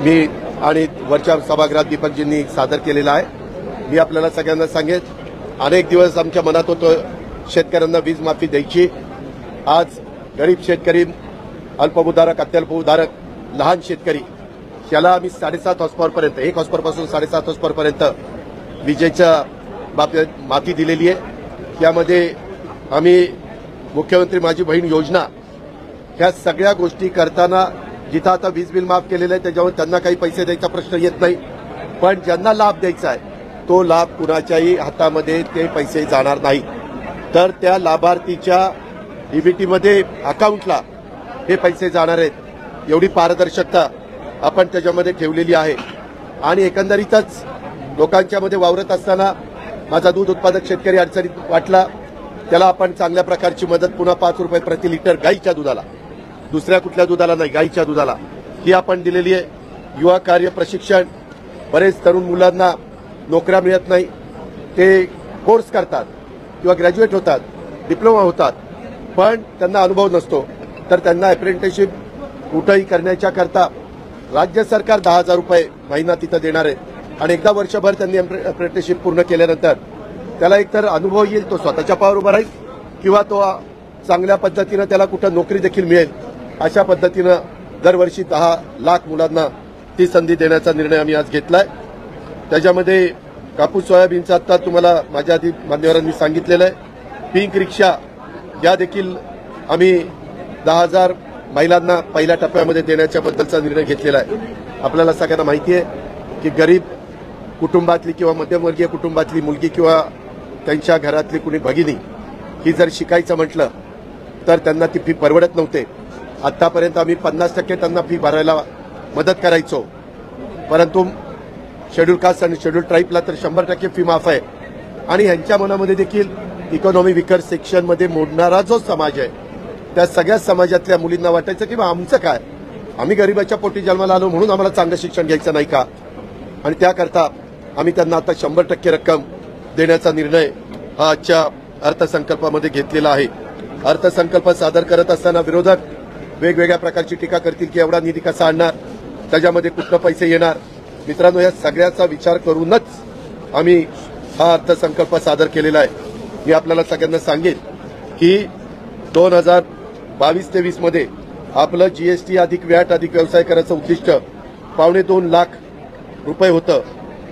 मी आणि वरच्या सभागृहात दीपकजींनी सादर केलेला आहे। मी आपल्याला सगळ्यांना सांगेन, अनेक दिवस आमच्या मनात होतं शेतकऱ्यांना वीज माफी द्यायची। आज गरीब शेतकरी, अल्पभूधारक, अत्यल्पभूधारक, लहान शेतकरी याला आम्ही 7.5 हॉर्सपॉवरपर्यंत 1 हॉर्सपॉवरपासून 7.5 हॉर्सपॉवरपर्यंत विजेच्या बाबतीत माफी दिलेली आहे। यामध्ये आम्ही मुख्यमंत्री माझी बहीण योजना ह्या सगळ्या गोष्टी करताना जिथं आता वीज बिल माफ केलेलं आहे त्याच्यावर त्यांना काही पैसे द्यायचा प्रश्न येत नाही, पण ज्यांना लाभ द्यायचा आहे तो लाभ कुणाच्याही हातामध्ये ते पैसे जाणार नाही, तर त्या लाभार्थीच्या डीबीटीमध्ये अकाउंटला हे पैसे जाणार आहेत। एवढी पारदर्शकता आपण त्याच्यामध्ये ठेवलेली आहे। आणि एकंदरीतच लोकांच्या मध्ये वावरत असताना माझा दूध उत्पादक शेतकरी अडचणीत वाटला, त्याला आपण चांगल्या प्रकारची मदत पुन्हा 5 रुपये प्रति लिटर गाईच्या दुधाला, दुसऱ्या कुठल्या दुधाला नाही, गाईच्या दुधाला ही आपण दिलेली आहे। युवा कार्य प्रशिक्षण, बरेच तरुण मुलांना नोकऱ्या मिळत नाही, ते कोर्स करतात किंवा ग्रॅज्युएट होतात, डिप्लोमा होतात, पण त्यांना अनुभव नसतो, तर त्यांना अप्रेंटिसशिप कुठेही करण्याच्या करता राज्य सरकार 10,000 रुपये महिना तिथं देणार आहे। आणि एकदा वर्षभर त्यांनी अप्रेंटिसशिप पूर्ण केल्यानंतर त्याला एकतर अनुभव येईल, तो स्वतःच्या पायावर उभा राहील किंवा तो चांगल्या पद्धतीनं त्याला कुठं नोकरी देखील मिळेल। अशा पद्धतीनं दरवर्षी 10 लाख मुलांना ती संधी देण्याचा निर्णय आम्ही आज घेतलाय। त्याच्यामध्ये कापूस सोयाबीनचा आता तुम्हाला माझ्या आधी मान्यवरांनी सांगितलेलं आहे। पिंक रिक्षा या देखील आम्ही 10,000 महिलांना पहिल्या टप्प्यामध्ये देण्याच्या बद्दलचा निर्णय घेतलेला आहे। आपल्याला सगळ्यांना माहिती आहे की गरीब कुटुंबातली किंवा मध्यमवर्गीय कुटुंबातली मुलगी किंवा त्यांच्या घरातली कुणी भगिनी ही जर शिकायचं म्हटलं तर त्यांना ती फी परवडत नव्हते। आतापर्यंत आम्ही 50% त्यांना फी भरायला मदत करायचो, परंतु शेड्यूल कास्ट आणि शेड्यूल ट्राईबला तर 100% फी माफ आहे। आणि ह्यांच्या मनामध्ये देखील इकॉनॉमी विकर सेक्शनमध्ये मोडणारा जो समाज आहे त्या सगळ्या समाजातल्या मुलींना वाटायचं की आमचं काय, आम्ही गरिबाच्या पोटी जन्माला आलो म्हणून आम्हाला चांगलं शिक्षण घ्यायचं नाही का। आणि त्याकरता आम्ही त्यांना आता 100% रक्कम देण्याचा निर्णय हा आजच्या अर्थसंकल्पामध्ये घेतलेला आहे। अर्थसंकल्प सादर करत असताना विरोधक वेगवेगळ्या प्रकारची टीका करतील की एवढा निधी कसा आणणार, त्याच्यामध्ये कुठलं पैसे येणार। मित्रांनो, या सगळ्याचा विचार करूनच आम्ही हा अर्थसंकल्प सादर केलेला आहे। मी आपल्याला सगळ्यांना सांगेन की 2022-23 मध्ये आपलं जीएसटी अधिक व्हॅट अधिक व्यवसाय करायचं उद्दिष्ट 2.25 लाख रुपये होतं।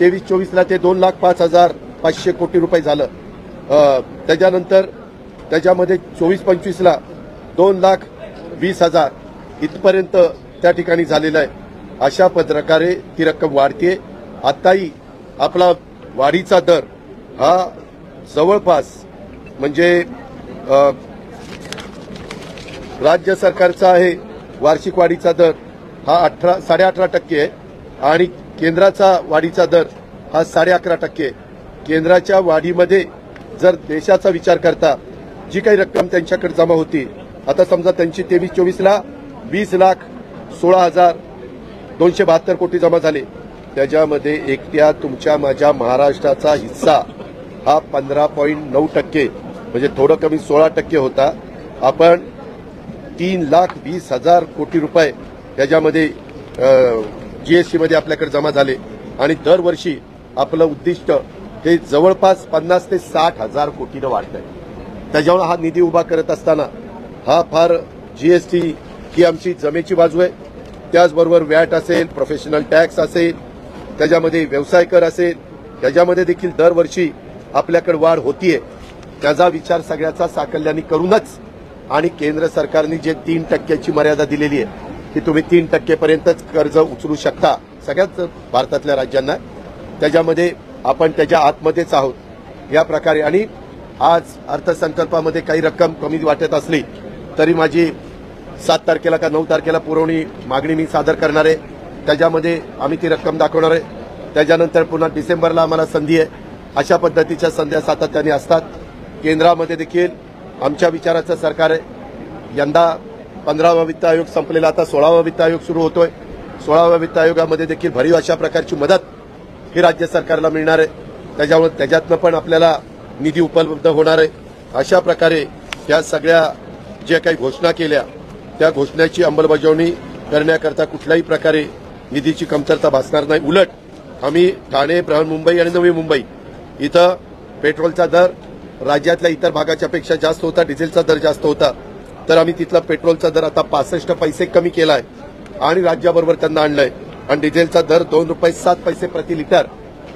23-24ला ते 2,05,500 कोटी रुपये झालं। त्याच्यानंतर त्याच्यामध्ये 24-25ला 2,20,000 इथपर्यंत त्या ठिकाणी झालेलं आहे। अशा प्रकारे ती रक्कम वाढते। आताही आपला वाढीचा दर हा जवळपास म्हणजे राज्य सरकारचा आहे वार्षिक वाढीचा दर हा 18.5% आहे आणि केंद्राचा वाढीचा दर हा 11.5% आहे। केंद्राच्या वाढीमध्ये जर देशाचा विचार करता जी काही रक्कम त्यांच्याकडे जमा होती, आता समजा त्यांची 23-24ला 20,16,272 कोटी जमा झाले, त्याच्यामध्ये एकट्या तुमच्या माझ्या महाराष्ट्राचा हिस्सा हा 15.9% म्हणजे थोडं कमी 16% होता। आपण 3,20,000 कोटी रुपये त्याच्यामध्ये जीएसटी मध्ये आपल्याकडे जमा झाले आणि दरवर्षी आपलं उद्दिष्ट हे जवळपास 50,000 ते 60,000 कोटीनं वाढतंय। त्याच्यामुळे हा निधी उभा करत असताना हा फार जीएसटी ही आमची जमेची बाजू आहे, त्याचबरोबर व्हॅट असेल, प्रोफेशनल टॅक्स असेल, त्याच्यामध्ये व्यवसाय कर असेल, त्याच्यामध्ये देखील दरवर्षी आपल्याकडे वाढ होतीये। त्याचा विचार सगळ्याचा साकल्याने करूनच आणि केंद्र सरकारने जे 3% मर्यादा दिलेली आहे की तुम्ही 3% पर्यंतच कर्ज उचलू शकता सगळ्याच भारतातल्या राज्यांना, त्याच्यामध्ये आपण त्याच्या आतमध्येच आहोत या प्रकारे। आणि आज अर्थसंकल्पामध्ये काही रक्कम कमी वाटत असली तरी माझी 7 तारखेला का 9 तारखेला पुरवणी मागणी मी सादर करणार आहे, त्याच्यामध्ये आम्ही ती रक्कम दाखवणार आहे। त्याच्यानंतर पुन्हा डिसेंबरला आम्हाला संधी आहे। अशा पद्धतीच्या संध्या सातत्याने असतात। केंद्रामध्ये देखील आमच्या विचाराचं सरकार आहे। यंदा 15वा वित्त आयोग संपलेला, आता 16वा वित्त आयोग सुरू होतोय। 16व्या वित्त आयोगामध्ये देखील भरीव अशा प्रकारची मदत ही राज्य सरकारला मिळणार आहे, त्याच्यामुळे त्याच्यातनं पण आपल्याला निधी उपलब्ध होणार आहे। अशा प्रकारे या सगळ्या ज्या काही घोषणा केल्या त्या घोषणाची अंमलबजावणी करण्याकरता कुठल्याही प्रकारे निधीची कमतरता भासणार नाही. उलट आम्ही ठाणे, बृहन्मुंबई आणि नवी मुंबई इथं पेट्रोलचा दर राज्यातल्या इतर भागाच्या पेक्षा जास्त होता, डिझेलचा दर जास्त होता, तर आम्ही तिथला पेट्रोलचा दर आता 65 पैसे कमी केलाय आणि राज्याबरोबर त्यांना आणलंय आणि डिझेलचा दर 2 रुपये 7 पैसे प्रति लिटर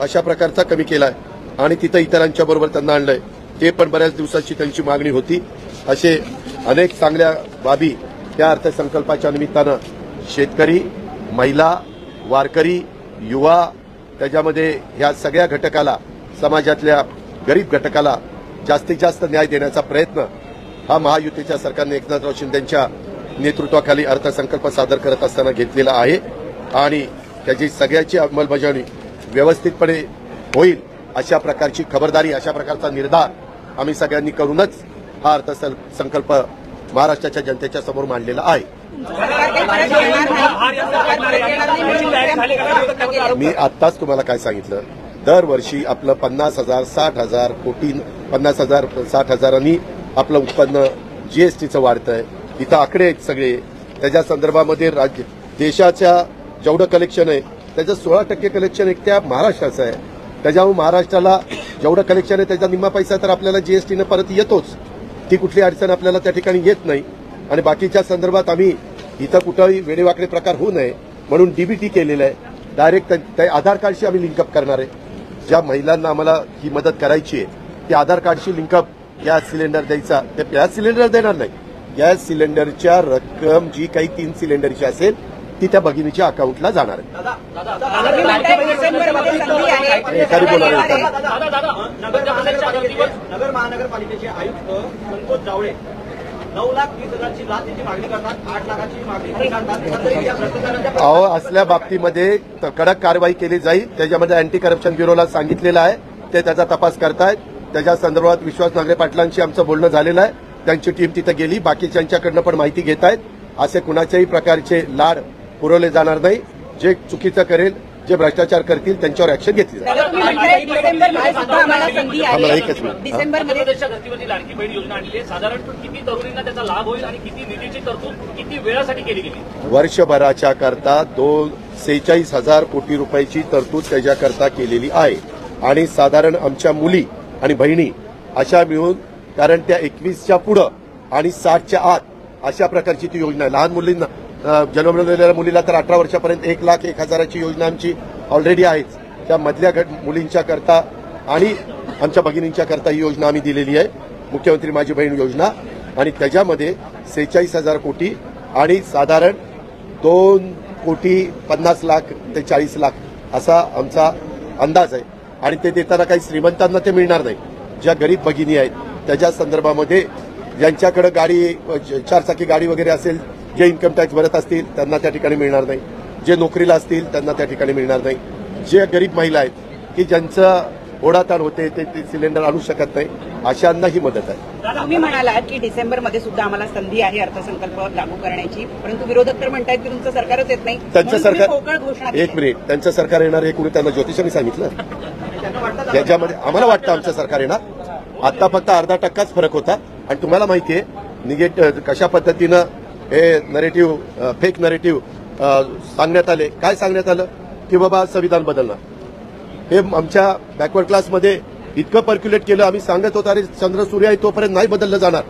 अशा प्रकारचा कमी केलाय आणि तिथं इतरांच्या बरोबर त्यांना आणलंय. ते पण बऱ्याच दिवसाची त्यांची मागणी होती. असे अनेक चांगल्या बाबी त्या अर्थसंकल्पाच्या निमित्तानं शेतकरी, महिला, वारकरी, युवा, त्याच्यामध्ये ह्या सगळ्या घटकाला, समाजातल्या गरीब घटकाला जास्तीत जास्त न्याय देण्याचा प्रयत्न हा महायुतीच्या सरकारने एकनाथराव शिंदेंच्या नेतृत्वाखाली अर्थसंकल्प सादर करत असताना घेतलेला आहे आणि त्याची सगळ्याची अंमलबजावणी व्यवस्थितपणे होईल अशा प्रकारची खबरदारी, अशा प्रकारचा निर्धार आम्ही सगळ्यांनी करूनच हा अर्थसंकल्प महाराष्ट्राच्या जनतेच्या समोर मांडलेला आहे. मी आत्ताच तुम्हाला काय सांगितलं, दरवर्षी आपलं 50,000, 60,000 कोटी, 50,000, 60,000 आपलं उत्पन्न जीएसटीचं वाढतंय. इथं आकडे आहेत सगळे. त्याच्या संदर्भामध्ये राज्य देशाच्या जेवढं कलेक्शन आहे त्याचं 16% कलेक्शन एक त्या महाराष्ट्राचं आहे. त्याच्यामुळे महाराष्ट्राला जेवढं कलेक्शन आहे त्याचा निम्मा पैसा तर आपल्याला जीएसटीनं परत येतोच. ती कुठली अडचण आपल्याला त्या ठिकाणी येत नाही. आणि बाकीच्या संदर्भात आम्ही इथं कुठेही वेडेवाकडे प्रकार होऊ नये म्हणून डीबीटी केलेलं आहे. डायरेक्ट आधार कार्डशी आम्ही लिंकअप करणार आहे. ज्या महिलांना आम्हाला ही मदत करायची आहे ती आधार कार्डशी लिंकअप गॅस सिलेंडर द्यायचा, ते गॅस सिलेंडर देणार नाही. गॅस सिलेंडरच्या रक्कम जी काही 3 सिलेंडरची असेल ती त्या भगिनीच्या अकाउंटला जाणार आहे. नगर महानगरपालिकेचे आयुक्त संतोष जावळे 9,30,000ची लाचेची मागणी करतात, 8 लाखाची मागणी करतात. अहो, असल्या बाबतीमध्ये कडक कारवाई केली जाईल. त्याच्यामध्ये अँटी करप्शन ब्युरोला सांगितलेलं आहे, ते त्याचा तपास करतायत. त्याच्या संदर्भात विश्वास नांगरे पाटलांशी आमचं बोलणं झालेलं आहे. त्यांची टीम तिथे गेली, बाकीच्यांच्याकडनं पण माहिती घेत आहेत. असे कुणाच्याही प्रकारचे लाड पुरवले जाणार नाही. जे चुकीचं करेल, जे भ्रष्टाचार करतील त्यांच्यावर ऍक्शन घेतली जाईल. डिसेंबरमध्ये धर्तीवरची लाडकी बहीण योजना आणली आहे. साधारण किती तरुणींना त्याचा लाभ होईल आणि किती निधीची तरतूद किती वेळासाठी केली गेली? वर्षभराच्या करता 46,000 कोटी रुपयाची तरतूद त्याच्याकरता केलेली आहे आणि साधारण आमच्या मुली आणि बहिणी अशा मिळून, कारण त्या 21च्या पुढं आणि 60च्या आत अशा प्रकारची ती योजना आहे. लहान मुलींना, जन्मलेल्या मुलीला तर 18 वर्षापर्यंत 1,01,000ची योजना आमची ऑलरेडी आहेच. त्या मधल्या मुलींच्या करता आणि आमच्या भगिनींच्या करता ही योजना आम्ही दिलेली आहे, मुख्यमंत्री माझी बहीण योजना. आणि त्याच्यामध्ये 46,000 कोटी आणि साधारण 2,50,00,000 ते 40,00,000 असा आमचा अंदाज आहे. आणि ते देताना काही श्रीमंतांना ते मिळणार नाही. ज्या गरीब भगिनी आहेत त्याच्या संदर्भामध्ये ज्यांच्याकडे गाडी, 4 चाकी गाडी वगैरे असेल, जे इन्कम टॅक्स भरत असतील त्यांना त्या ठिकाणी मिळणार नाही. जे नोकरीला असतील त्यांना त्या ठिकाणी मिळणार नाही. जे गरीब महिला आहेत की ज्यांचं ओढाताण होते, ते सिलेंडर आणू शकत नाही, अशांना ही मदत आहे. तुम्ही म्हणालात की डिसेंबरमध्ये सुद्धा आम्हाला संधी आहे अर्थसंकल्प लागू करण्याची, परंतु विरोधक तर म्हणतात की तुमचं सरकारच येत नाही. त्यांचं सरकार, पोकळ घोषणा, एक मिनिट, त्यांचं सरकार येणार हे कुणी त्यांना ज्योतिषांनी सांगितलं? त्याच्यामध्ये आम्हाला वाटतं आमचं सरकार येणार. आता फक्त अर्धा टक्काच फरक होता. आणि तुम्हाला माहिती आहे कशा पद्धतीनं हे नरेटिव्ह, फेक नरेटिव्ह सांगण्यात आले. काय सांगण्यात आलं की बाबा संविधान बदलणार. हे आमच्या बॅकवर्ड क्लासमध्ये इतकं पर्क्युलेट केलं. आम्ही सांगत होतो अरे चंद्र सूर्य आहे तोपर्यंत नाही बदललं जाणार.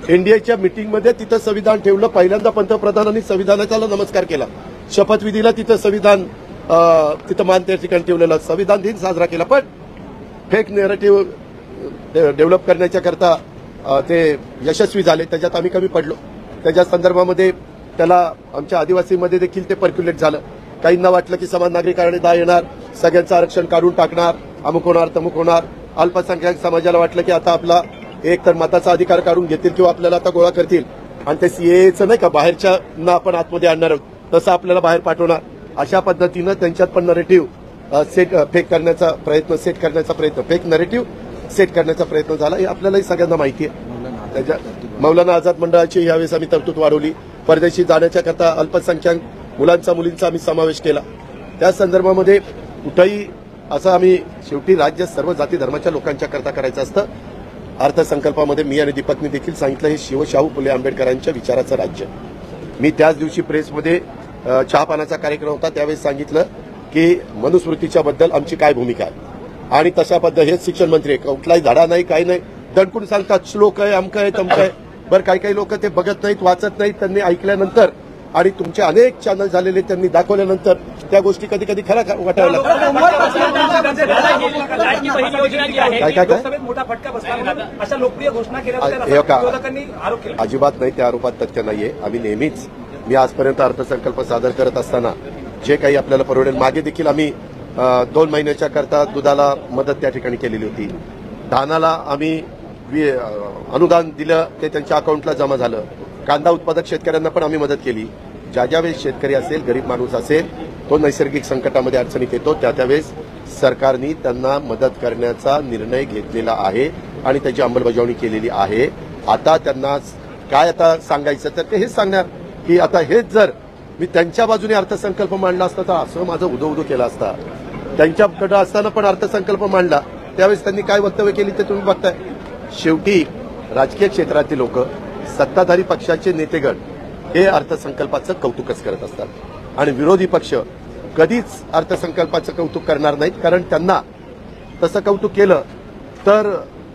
एनडीएच्या मिटिंगमध्ये तिथं संविधान ठेवलं. पहिल्यांदा पंतप्रधानांनी संविधानाचा नमस्कार केला. शपथविधीला तिथं संविधान, तिथं मान त्या ठिकाणी ठेवलेलं, संविधान दिन साजरा केला. पण फेक नरेटिव्ह डेव्हलप करण्याच्या करता ते यशस्वी झाले. त्याच्यात आम्ही कमी पडलो. त्याच्या संदर्भामध्ये त्याला आमच्या आदिवासीमध्ये देखील ते पर्क्युलेट झालं. काहींना वाटलं की समान नागरिक कायदा येणार, सगळ्यांचं आरक्षण काढून टाकणार, अमुक होणार तमुक होणार. अल्पसंख्याक समाजाला वाटलं की आता आपला एक तर मताचा अधिकार काढून घेतील किंवा आपल्याला आता गोळा करतील आणि ते सीएचं नाही का बाहेरच्या आपण आतमध्ये आणणार आहोत तसं आपल्याला बाहेर पाठवणार. अशा पद्धतीनं त्यांच्यात पण नरेटिव्ह फेक करण्याचा प्रयत्न, सेट करण्याचा प्रयत्न, फेक नरेटिव्ह सेट करण्याचा प्रयत्न झाला. हे आपल्यालाही सगळ्यांना माहिती आहे. त्याच्या मौलाना आझाद मंडळाची यावेळेस आम्ही तरतूद वाढवली. परदेशी जाण्याच्या करता अल्पसंख्याक मुलांचा, मुलींचा आम्ही समावेश केला. त्या संदर्भामध्ये कुठंही असं आम्ही, शेवटी राज्य सर्व जाती धर्माच्या लोकांच्या करता करायचं असतं. अर्थसंकल्पामध्ये मी आणि दीपकने देखील सांगितलं हे शिवशाहू फुले आंबेडकरांच्या विचाराचं राज्य. मी त्याच दिवशी प्रेसमध्ये चहापानाचा कार्यक्रम होता त्यावेळेस सांगितलं की मनुस्मृतीच्या बद्दल आमची काय भूमिका आहे आणि तशा पद्धत हेच शिक्षण मंत्री कुठलाही धडा नाही काही नाही दणकून सांगतात श्लोक आहे अमकं आहे तमकं आहे. बरं काही लोक ते बघत नाहीत वाचत नाहीत त्यांनी ऐकल्यानंतर आणि तुमचे अनेक चॅनल झालेले त्यांनी दाखवल्यानंतर त्या गोष्टी कधी कधी खऱ्या वाटायला लागतात. लाडकी बहीण योजना जी आहे काय? लोकसभेत मोठा फटका बसला अशा लोकप्रिय घोषणा केल्या हे का? विरोधकांनी आरोप केला. अजिबात नाही त्या आरोपात तथ्य नाहीये. आम्ही नेहमीच मी आजपर्यंत अर्थसंकल्प सादर करत असताना जे काही आपल्याला परवडेल मागे देखील आम्ही 2 महिन्याच्या करता दुधाला मदत त्या ठिकाणी केलेली होती. धानाला आम्ही अनुदान दिलं ते त्यांच्या अकाउंटला जमा झालं. कांदा उत्पादक शेतकऱ्यांना पण आम्ही मदत केली. ज्यावेळेस शेतकरी असेल गरीब माणूस असेल तो नैसर्गिक संकटामध्ये अडचणीत येतो त्यावेळेस सरकारने त्यांना मदत करण्याचा निर्णय घेतलेला आहे आणि त्याची अंमलबजावणी केलेली आहे. आता त्यांना काय आता सांगायचं तर ते हेच सांगणार की आता हेच जर मी त्यांच्या बाजूने अर्थसंकल्प मांडला असता तर असं माझं उदो केला असता. त्यांच्याकडे असताना पण अर्थसंकल्प मांडला त्यावेळेस त्यांनी काय वक्तव्य केली ते तुम्ही बघताय. शेवटी राजकीय क्षेत्रातील लोक सत्ताधारी पक्षाचे नेतेगण हे अर्थसंकल्पाचं कौतुकच करत असतात आणि विरोधी पक्ष कधीच अर्थसंकल्पाचं कौतुक करणार नाहीत कारण त्यांना तसं कौतुक केलं तर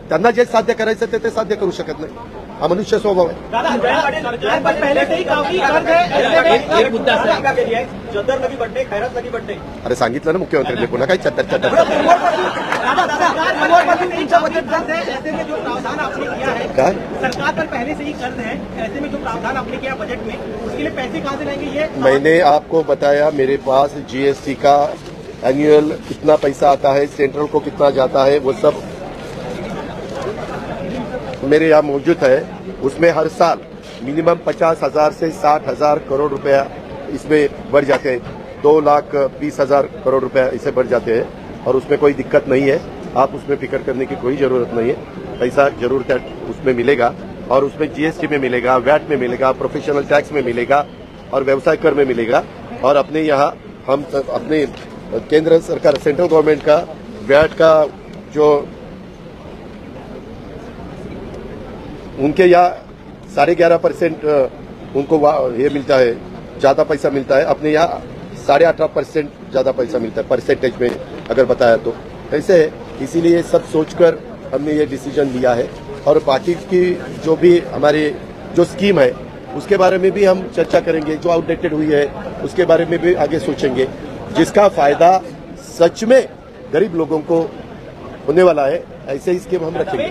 त्यांना जे साध्य करायचं ते साध्य करू शकत नाही. हा मनुष्य स्वभाव आहे. जदर नदी बड्डे खैरात नदी बड्डे अरे सांगितलं ना मुख्यमंत्र्यांनी पुन्हा काय चटर सरकार पर पहले से ही कर्ज है ऐसे में जो प्रावधान आपने किया बजट में उसके लिए पैसे कहां से लाएंगे ये मैंने आपको बताया मेरे पास जीएसटी का एनुअल कितना पैसा आता है सेंट्रल को कितना जाता है वो सब मेरे यहाँ मौजूद है. उसमें हर साल मिनिमम 50,000 से 60,000 करोड़ रुपया इसमें बढ़ जाते हैं. 2,20,000 करोड़ रुपया इसे बढ़ जाते हैं और उसमें कोई दिक्कत नहीं है. आप उसमें फिक्र करने की कोई जरूरत नहीं है. पैसा जरूर उसमें मिलेगा और उसमें जीएसटी में मिलेगा वैट में मिलेगा प्रोफेशनल टैक्स में मिलेगा और व्यवसाय कर में मिलेगा. और अपने यहाँ हम अपने केंद्र सरकार सेंट्रल गवर्नमेंट का वैट का जो उनके यहाँ 11.5% उनको ये मिलता है ज्यादा पैसा मिलता है. अपने यहाँ 18.5% ज्यादा पैसा मिलता है परसेंटेज में अगर बताया तो ऐसे है. इसीलिए सब सोचकर हमने ये डिसीजन लिया है और पार्टी की जो भी हमारी जो स्कीम है उसके बारे में भी हम चर्चा करेंगे. जो आउटडेटेड हुई है उसके बारे में भी आगे सोचेंगे जिसका फायदा सच में गरीब लोगों को होने वाला है. ऐसे ही स्कीम हम रखेंगे.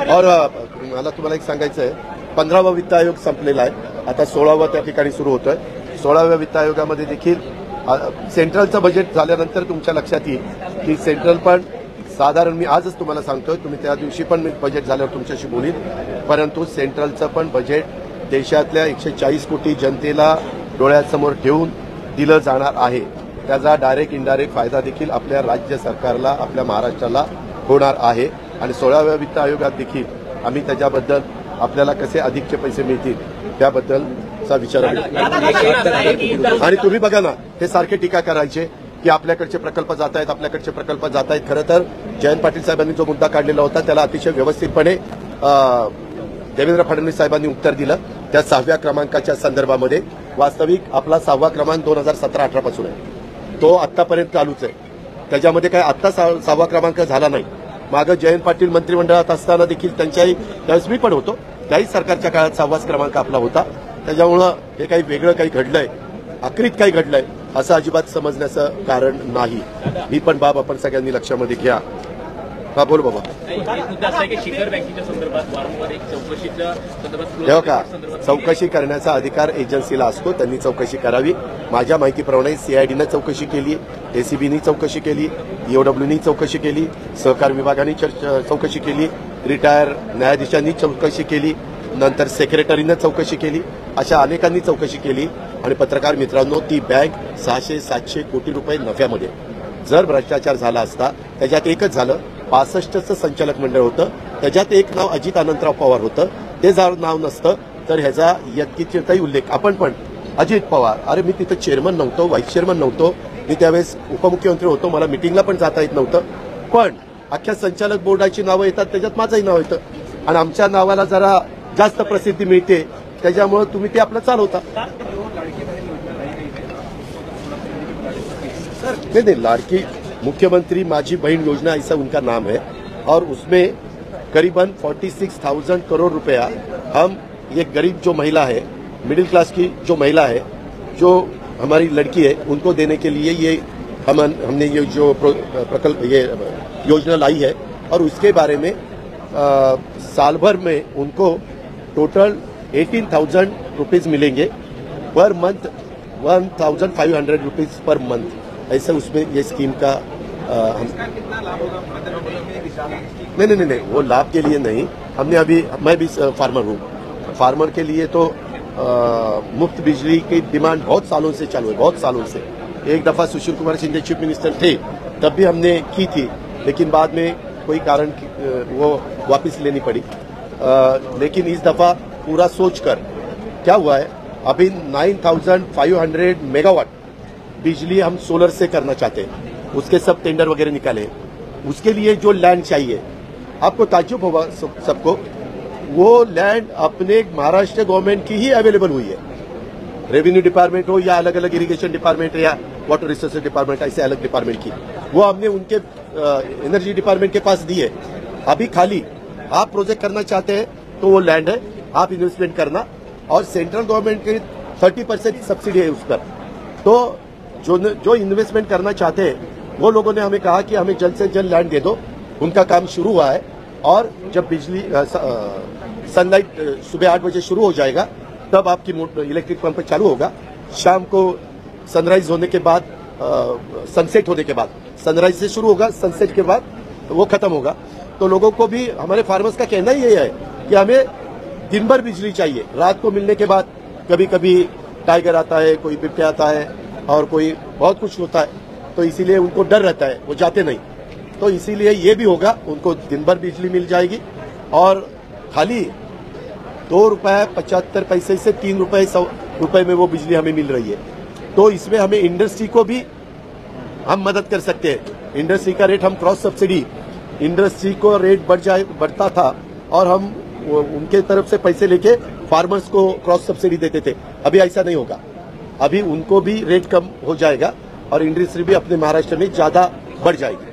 और मला तुम्हाला एक सांगायचं आहे 15वा वित्त आयोग संपलेला आहे. आता 16वा त्या ठिकाणी सुरू होतोय. 16व्या वित्त आयोगामध्ये देखील सेंट्रलचं बजेट झाल्यानंतर तुमच्या लक्षात येईल की सेंट्रल पण साधारण मी आजच तुम्हाला सांगतोय तुम्ही त्या दिवशी पण मी बजेट झाल्यावर तुमच्याशी बोलीन परंतु सेंट्रलचं पण बजेट देशातल्या 140 कोटी जनतेला डोळ्यासमोर ठेवून दिलं जाणार आहे. त्याचा डायरेक्ट इनडायरेक्ट फायदा देखील आपल्या राज्य सरकारला आपल्या महाराष्ट्राला होणार आहे आणि 16व्या वित्त आयोगात देखील आम्ही त्याच्याबद्दल आपल्याला कसे अधिकचे पैसे मिळतील त्याबद्दलचा विचार आणि तुम्ही बघा ना हे सारखे टीका करायचे की आपल्याकडचे प्रकल्प जात आहेत खरं तर जयंत पाटील साहेबांनी जो मुद्दा काढलेला होता त्याला अतिशय व्यवस्थितपणे देवेंद्र फडणवीस साहेबांनी उत्तर दिलं. त्या 6व्या क्रमांकाच्या संदर्भामध्ये वास्तविक आपला 6वा क्रमांक 2017-18 पासून आहे. तो आतापर्यंत चालूच आहे. त्याच्यामध्ये काय आत्ता 6वा क्रमांक झाला नाही. मागं जयंत पाटील मंत्रिमंडळात असताना देखील त्यांच्याही त्यावेळेस मी पण होतो त्याही सरकारच्या काळात 6वाच क्रमांक आपला होता. त्याच्यामुळं हे काही वेगळं काही घडलंय आखरीत काही घडलंय असं अजिबात समजण्याचं कारण नाही. ही पण बाब आपण सगळ्यांनी लक्षामध्ये घ्या. हा बोल बाबा. शिखर बँकेच्या संदर्भात वारंवार एक चौकशीच्या संदर्भात तेव्हा का चौकशी करण्याचा अधिकार एजन्सीला असतो त्यांनी चौकशी करावी. माझ्या माहितीप्रमाणे सीआयडीनं चौकशी केली एसीबीनी चौकशी केली ईओडब्ल्यूनी चौकशी केली सहकार विभागाने चौकशी केली रिटायर न्यायाधीशांनी चौकशी केली नंतर सेक्रेटरीनं चौकशी केली अशा अनेकांनी चौकशी केली आणि पत्रकार मित्रांनो ती बँक 600-700 कोटी रुपये नफ्यामध्ये जर भ्रष्टाचार झाला असता त्याच्यात एकच झालं 65चं संचालक मंडळ होतं त्याच्यात एक नाव अजित अनंतराव पवार होतं ते जर नाव नसतं तर ह्याचा यत्किंचितही उल्लेख आपण पण अजित पवार अरे मी तिथं चेअरमन नव्हतो व्हाईस चेअरमन नव्हतो मी त्यावेळेस उपमुख्यमंत्री होतो मला मिटिंगला पण जाता येत नव्हतं पण अख्ख्या संचालक बोर्डाची नावं येतात त्याच्यात माझंही नाव येतं आणि आमच्या नावाला जरा जास्त प्रसिद्धी मिळते त्याच्यामुळे तुम्ही ते आपलं चालवता. नहीं, लाड़की मुख्यमंत्री माझी बहन योजना ऐसा उनका नाम है और उसमें करीबन 46,000 करोड़ रुपया हम ये गरीब जो महिला है, मिडिल क्लास की जो महिला है, जो हमारी लड़की है, उनको देने के लिए ये हमने ये जो प्रकल्प ये योजना लाई है और उसके बारे में साल भर में उनको टोटल 18,000 रुपीज मिलेंगे per month, 1,500 rupees per month. ऐसा उसमें ये स्कीम का नहीं, वो लाभ के लिए नहीं. हमने अभी, मैं भी फार्मर हूँ, फार्मर के लिए तो मुफ्त बिजली की डिमांड बहुत सालों से चालू है, बहुत सालों से. एक दफा सुशील कुमार शिंदे चीफ मिनिस्टर थे तब भी हमने की थी, लेकिन बाद में कोई कारण वो वापस लेनी पड़ी. लेकिन इस दफा पूरा सोचकर क्या हुआ है, अभी 9,500 मेगावाट बिजली हम सोलर से करना चाहते हैं. उसके सब टेंडर वगैरह निकाले. उसके लिए जो लैंड चाहिए, आपको ताज्जुब होगा सबको, वो लैंड अपने महाराष्ट्र गवर्नमेंट की ही अवेलेबल हुई है. रेवेन्यू डिपार्टमेंट हो या अलग अलग इरिगेशन डिपार्टमेंट या वाटर रिसोर्सेज डिपार्टमेंट, ऐसे अलग डिपार्टमेंट की, वो हमने उनके एनर्जी डिपार्टमेंट के पास दी है. अभी खाली आप प्रोजेक्ट करना चाहते हैं तो वो लैंड है, आप इन्वेस्टमेंट करना, और सेंट्रल गवर्नमेंट की 30% सब्सिडी है उस पर. तो जो इन्वेस्टमेंट करना चाहते हैं वो लोगों ने हमें कहा कि हमें जल्द से जल्द लैंड दे दो. उनका काम शुरू हुआ है और जब बिजली सनलाइट सुबह 8 बजे शुरू हो जाएगा तब आपकी इलेक्ट्रिक पंप चालू होगा. शाम को सनराइज होने के बाद, सनसेट होने के बाद, सनराइज से शुरू होगा, सनसेट के बाद वो खत्म होगा. तो लोगों को भी, हमारे फार्मर्स का कहना ही ये है कि हमें दिन भर बिजली चाहिए. रात को मिलने के बाद कभी कभी टाइगर आता है, कोई बिबटे आता है और कोई बहुत कुछ होता है, तो इसीलिए उनको डर रहता है, वो जाते नहीं. तो इसीलिए ये भी होगा, उनको दिन भर बिजली मिल जाएगी और खाली ₹2.75 से ₹3 में वो बिजली हमें मिल रही है. तो इसमें हमें इंडस्ट्री को भी हम मदद कर सकते हैं. इंडस्ट्री का रेट हम क्रॉस सब्सिडी, इंडस्ट्री को रेट बढ़ता था और हम उनके तरफ से पैसे लेके फार्मर्स को क्रॉस सब्सिडी देते थे. अभी ऐसा नहीं होगा, अभी उनको भी रेट कम हो जाएगा और इंडस्ट्री भी अपने महाराष्ट्र में ज्यादा बढ़ जाएगी.